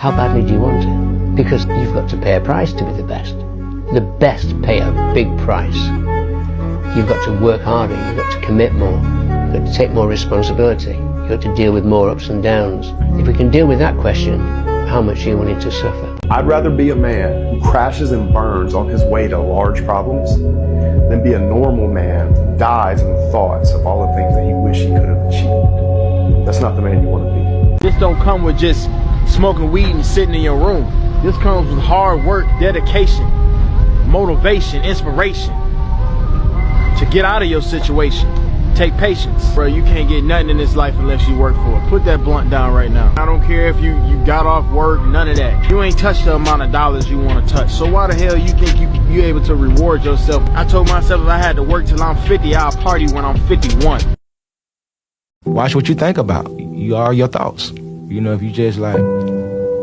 how badly do you want it? Because you've got to pay a price to be the best. The best pay a big price. You've got to work harder, you've got to commit more, you've got to take more responsibility, you've got to deal with more ups and downs. If we can deal with that question, how much are you willing to suffer? I'd rather be a man who crashes and burns on his way to large problems than be a normal man who dies in the thoughts of all the things that he wished he could have achieved. That's not the man you want to be. This don't come with just smoking weed and sitting in your room. This comes with hard work, dedication, motivation, inspiration to get out of your situation. Take patience. Bro, you can't get nothing in this life unless you work for it. Put that blunt down right now. I don't care if you got off work, none of that. You ain't touched the amount of dollars you want to touch. So why the hell you think you able to reward yourself? I told myself if I had to work till I'm 50, I'll party when I'm 51. Watch what you think about. You are your thoughts. You know, if you just like,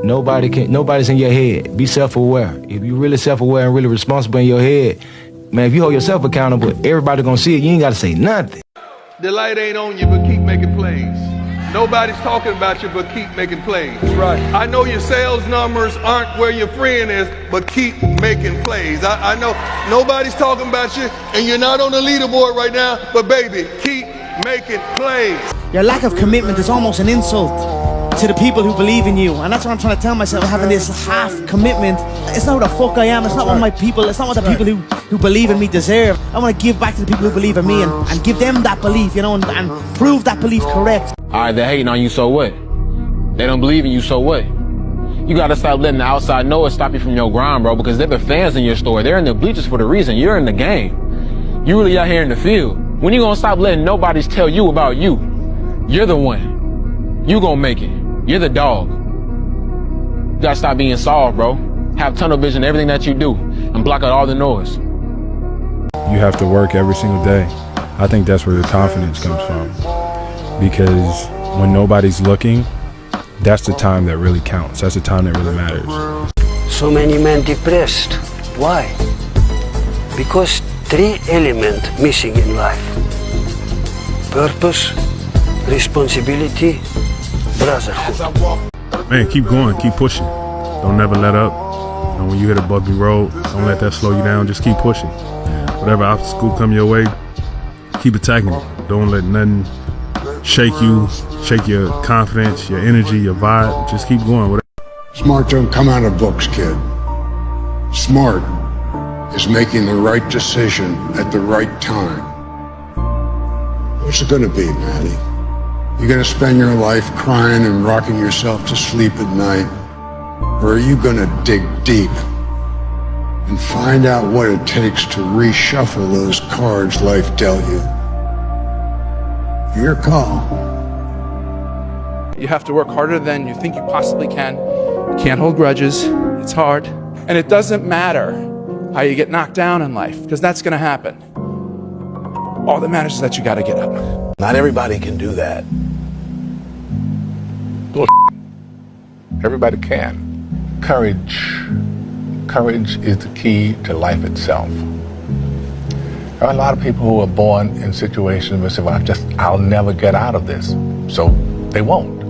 nobody's in your head. Be self-aware. If you really self-aware and really responsible in your head, man, if you hold yourself accountable, everybody gonna see it. You ain't gotta say nothing. The light ain't on you, but keep making plays. Nobody's talking about you, but keep making plays. Right. I know your sales numbers aren't where your friend is, but keep making plays. I know nobody's talking about you, and you're not on the leaderboard right now, but baby, keep making plays. Your lack of commitment is almost an insult to the people who believe in you, and that's what I'm trying to tell myself, having this half commitment. It's not what the fuck I am, it's not what my people, it's not what the people who believe in me deserve. I want to give back to the people who believe in me and give them that belief, you know, and prove that belief correct. Alright, they're hating on you, so what? They don't believe in you, so what? You gotta stop letting the outside noise stop you from your grind, bro, because they're the fans in your story. They're in the bleachers for the reason. You're in the game. You really out here in the field. When you gonna stop letting nobody tell you about you? You're the one. You gonna make it. You're the dog. You gotta stop being soft, bro. Have tunnel vision in everything that you do and block out all the noise. You have to work every single day. I think that's where the confidence comes from. Because when nobody's looking, that's the time that really counts. That's the time that really matters. So many men depressed. Why? Because 3 elements missing in life. Purpose, responsibility, brotherhood. Man, keep going, keep pushing. Don't never let up. And when you hit a bumpy road, don't let that slow you down. Just keep pushing. Whatever obstacle come your way, keep attacking it. Don't let nothing shake you, shake your confidence, your energy, your vibe. Just keep going. Smart don't come out of books, kid. Smart is making the right decision at the right time. What's it gonna be, Maddie? You gonna spend your life crying and rocking yourself to sleep at night? Or are you gonna dig deep and find out what it takes to reshuffle those cards life dealt you? Your call. You have to work harder than you think you possibly can. You can't hold grudges. It's hard. And it doesn't matter how you get knocked down in life, because that's gonna happen. All that matters is that you gotta get up. Not everybody can do that. Everybody can. Courage is the key to life itself. There are a lot of people who are born in situations where they say, well, I'll never get out of this. So they won't.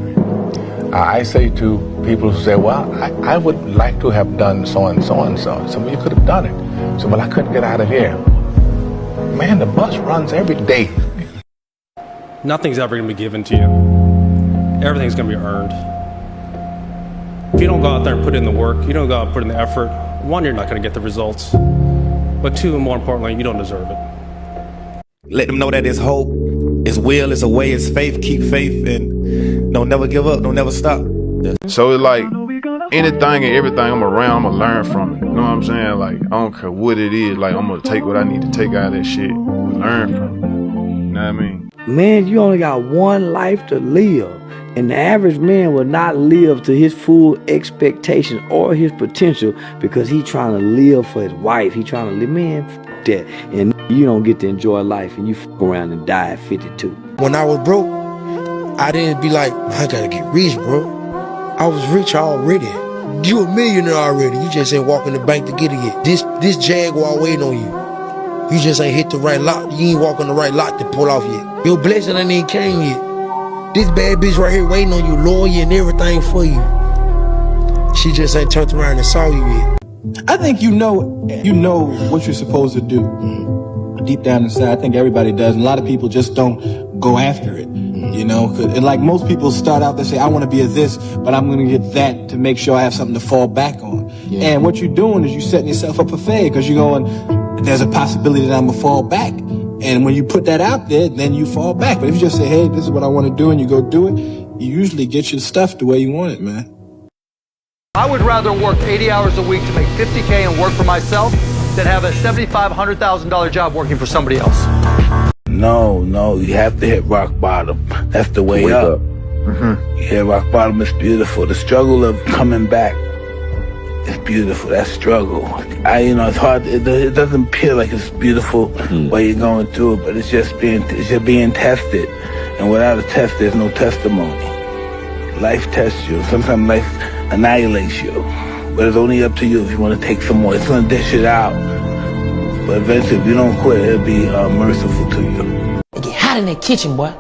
I say to people who say, well, I would like to have done so and so and so. So you could have done it. So, well, I couldn't get out of here. Man, the bus runs every day. Nothing's ever going to be given to you. Everything's going to be earned. If you don't go out there and put in the work, you don't go out and put in the effort, 1, you're not going to get the results. But 2, and more importantly, you don't deserve it. Let them know that it's hope, it's will, it's a way, it's faith. Keep faith and don't never give up, don't never stop. So it's like anything and everything I'm around, I'm gonna learn from it. You know what I'm saying? Like, I don't care what it is. Like, I'm gonna take what I need to take out of that shit and learn from it. You know what I mean? Man, you only got one life to live. And the average man will not live to his full expectation or his potential because he trying to live for his wife. He trying to live, man, f that. And you don't get to enjoy life and you f around and die at 52. When I was broke, I didn't be like, I gotta get rich, bro. I was rich already. You a millionaire already. You just ain't walking the bank to get it yet. This Jaguar waiting on you. You just ain't hit the right lock. You ain't walking the right lock to pull off yet. Your blessing ain't even came yet. This bad bitch right here waiting on you, loyal and everything for you. She just ain't turned around and saw you yet. I think you know what you're supposed to do. Deep down inside, I think everybody does. And a lot of people just don't go after it, you know? And like most people start out, they say, I want to be a this, but I'm going to get that to make sure I have something to fall back on. Yeah. And what you're doing is you're setting yourself up for failure because you're going, there's a possibility that I'm going to fall back. And when you put that out there, then you fall back. But if you just say, hey, this is what I want to do, and you go do it, you usually get your stuff the way you want it, man. I would rather work 80 hours a week to make $50K and work for myself than have a $75,000, $100,000 job working for somebody else. No, you have to hit rock bottom. That's the way up. Yeah, rock bottom is beautiful. The struggle of coming back is beautiful. That struggle, it's hard. It doesn't appear like it's beautiful while you're going through it, but it's just being tested. And without a test, there's no testimony. Life tests you. Sometimes life annihilates you. But it's only up to you if you want to take some more. It's going to dish it out. But eventually, if you don't quit, it'll be merciful to you. It get hot in that kitchen, boy.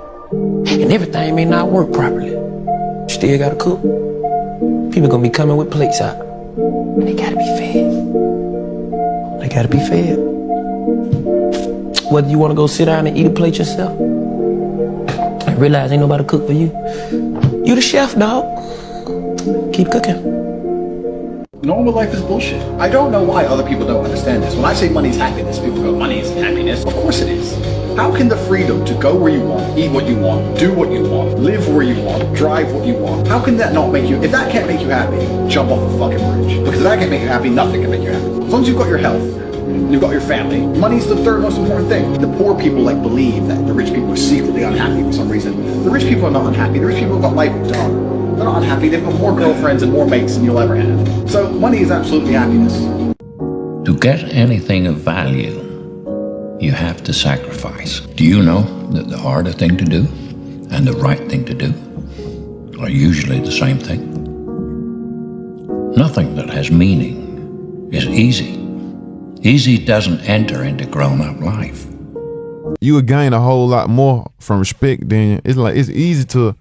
And everything may not work properly. Still gotta cook. People gonna be coming with plates out. And they gotta be fed. They gotta be fed. Whether you wanna go sit down and eat a plate yourself and realize ain't nobody cook for you, you the chef, dog. Keep cooking. Normal life is bullshit. I don't know why other people don't understand this. When I say money is happiness, people go, money is happiness. Of course it is. How can the freedom to go where you want, eat what you want, do what you want, live where you want, drive what you want, how can that not make you, if that can't make you happy, jump off a fucking bridge. Because if that can't make you happy, nothing can make you happy. As long as you've got your health, you've got your family, money's the third most important thing. The poor people believe that the rich people are secretly unhappy for some reason. The rich people are not unhappy. The rich people have got life done. They're not unhappy. They've got more girlfriends and more mates than you'll ever have. So money is absolutely happiness. To get anything of value, you have to sacrifice. Do you know that the harder thing to do and the right thing to do are usually the same thing? Nothing that has meaning is easy. Easy doesn't enter into grown-up life. You would gain a whole lot more from respect than it's easy to.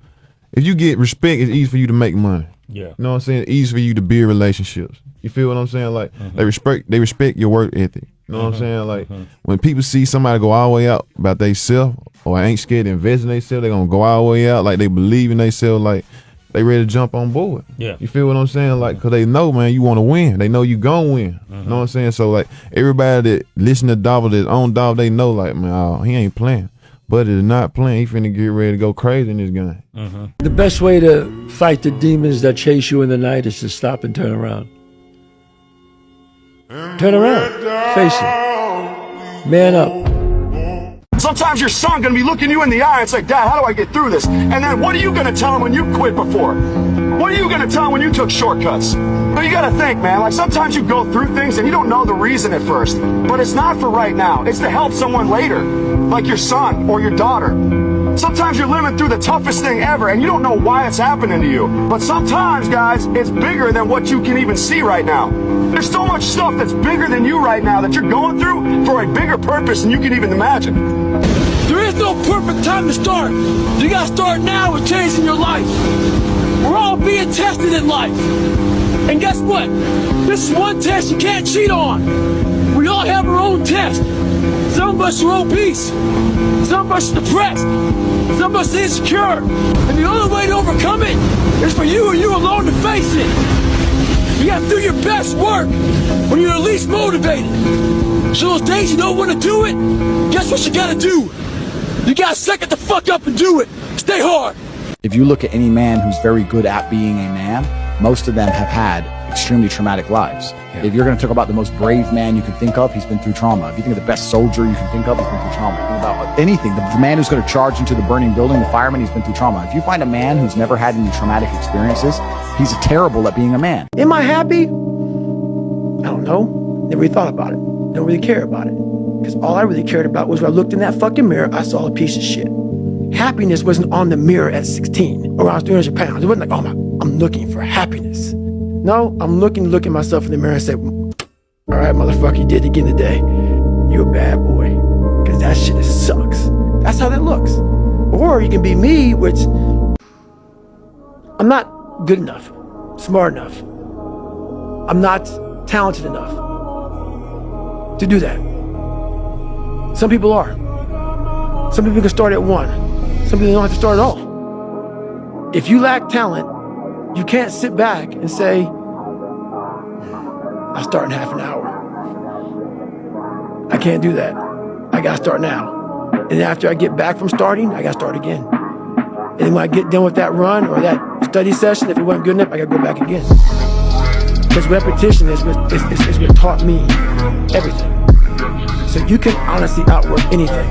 If you get respect, it's easy for you to make money. Yeah. You know what I'm saying? It's easy for you to build relationships. You feel what I'm saying? Like they respect your work ethic. You know what I'm saying? Like when people see somebody go all the way out about themselves or ain't scared to invest in themselves, they're gonna go all the way out. Like they believe in themselves, like they ready to jump on board. Yeah. You feel what I'm saying? Like, cause they know, man, you wanna win. They know you gonna win. You know what I'm saying? So like everybody that listen to Davo, that's on Davo, they know like, man, oh, he ain't playing. But it's not playing. He finna get ready to go crazy in this game. The best way to fight the demons that chase you in the night is to stop and turn around. Turn around. Face it. Man up. Sometimes your son gonna be looking you in the eye and say, Dad, how do I get through this? And then what are you gonna tell him when you quit before? What are you gonna tell him when you took shortcuts? So you gotta think, man, like sometimes you go through things and you don't know the reason at first, but it's not for right now. It's to help someone later, like your son or your daughter. Sometimes you're living through the toughest thing ever and you don't know why it's happening to you. But sometimes, guys, it's bigger than what you can even see right now. There's so much stuff that's bigger than you right now that you're going through for a bigger purpose than you can even imagine. There is no perfect time to start. You gotta start now with changing your life. We're all being tested in life. And guess what? This is one test you can't cheat on. We all have our own test. Some of us are obese. Some of us are depressed. Some of us are insecure. And the only way to overcome it is for you and you alone to face it. You gotta do your best work when you're the least motivated. So those days you don't want to do it, guess what you gotta do? You gotta suck it the fuck up and do it. Stay hard. If you look at any man who's very good at being a man, most of them have had extremely traumatic lives. Yeah. If you're going to talk about the most brave man you can think of, he's been through trauma. If you think of the best soldier you can think of, he's been through trauma. Think about anything. The man who's going to charge into the burning building, the fireman, he's been through trauma. If you find a man who's never had any traumatic experiences, he's terrible at being a man. Am I happy? I don't know. Never really thought about it. Don't really care about it. Because all I really cared about was when I looked in that fucking mirror, I saw a piece of shit. Happiness wasn't on the mirror at 16 or I was 300 pounds. It wasn't like, oh my, I'm looking for happiness. No, I'm looking at myself in the mirror and say, all right, motherfucker, you did it again today. You're a bad boy. Because that shit sucks. That's how that looks. Or you can be me, which I'm not good enough, smart enough, I'm not talented enough to do that. Some people are. Some people can start at 1. Some people don't have to start at all. If you lack talent, you can't sit back and say, I'll start in half an hour. I can't do that. I gotta start now. And after I get back from starting, I gotta start again. And then when I get done with that run or that study session, if it wasn't good enough, I gotta go back again. Because repetition is what taught me everything. So you can honestly outwork anything.